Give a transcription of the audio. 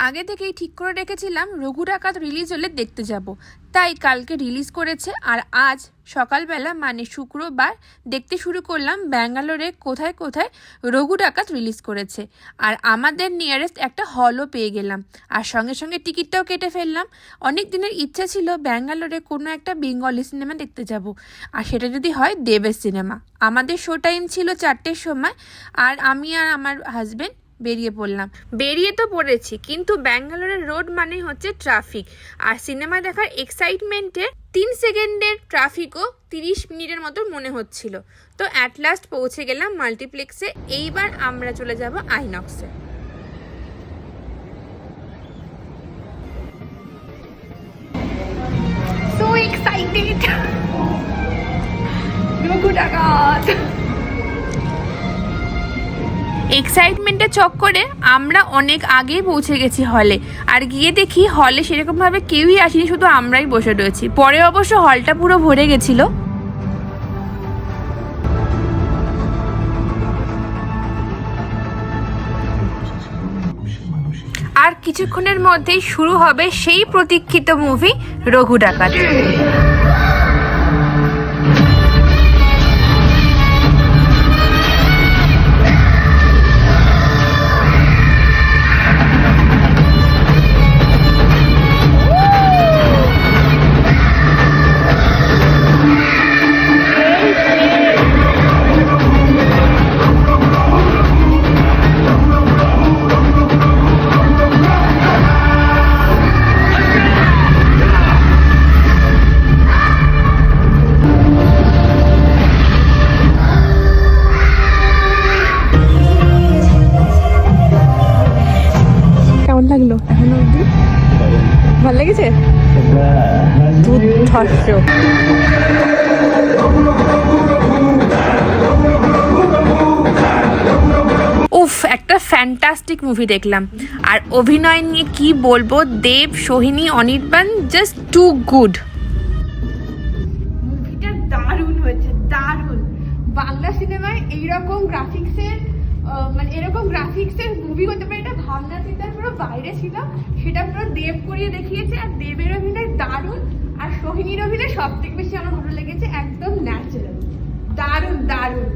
আগে থেকেই ঠিক করে রেখেছিলাম রঘু ডাকাত রিলিজ হলে দেখতে যাব, তাই কালকে রিলিজ করেছে। আর আজ সকালবেলা মানে শুক্রবার দেখতে শুরু করলাম ব্যাঙ্গালোরে কোথায় কোথায় রঘু ডাকাত রিলিজ করেছে। আর আমাদের নিয়ারেস্ট একটা হলও পেয়ে গেলাম, আর সঙ্গে সঙ্গে টিকিটটাও কেটে ফেললাম। অনেক দিনের ইচ্ছা ছিল ব্যাঙ্গালোরে কোনো একটা বেঙ্গলি সিনেমা দেখতে যাব, আর সেটা যদি হয় দেবের সিনেমা। আমাদের শো টাইম ছিল 4টের সময়, আর আমি আর আমার হাজব্যান্ড বেরিয়ে তো পড়েছি, কিন্তু ব্যাঙ্গালোরের রোড মানে হচ্ছে ট্রাফিক, আর সিনেমা দেখার এক্সাইটমেন্টে 3 সেকেন্ডের ট্রাফিকও 30 মিনিটের মতো মনে হচ্ছিল। তো অ্যাট লাস্ট পৌঁছে গেলাম মাল্টিপ্লেক্সে। এইবার আমরা চলে যাব আইনক্সে। সো এক্সাইটেড, রঘু ডাকাত। এক্সাইটমেন্টের চক্করে আমরা অনেক আগেই পৌঁছে গেছি হলে, আর গিয়ে দেখি হলে সেরকমভাবে কেউই আসেনি, শুধু আমরাই বসে রয়েছি। পরে অবশ্য হলটা পুরো ভরে গেছিল। আর কিছুক্ষণের মধ্যেই শুরু হবে সেই প্রতীক্ষিত মুভি রঘু ডাকাত। লাগলো এখনো অবধি? ভালো লেগেছে? উফ, একটা ফ্যান্টাস্টিক মুভি দেখলাম। আর অভিনয় নিয়ে কি বলবো, Dev, Sohini, Anirban, just too good. মুভিটা দারুণ হয়েছে, দারুণ। বাংলা সিনেমায় এইরকম গ্রাফিক্সের মুভি হতে পারে, এটা ভাবনা চিন্তার পুরো বাইরে ছিল। সেটা পুরো দেব করিয়ে দেখিয়েছে, আর দেবের অভিনয় দারুণ। আর সোহিনীর অভিনয় সব থেকে বেশি আমার ভালো লেগেছে, একদম ন্যাচারাল, দারুণ দারুণ।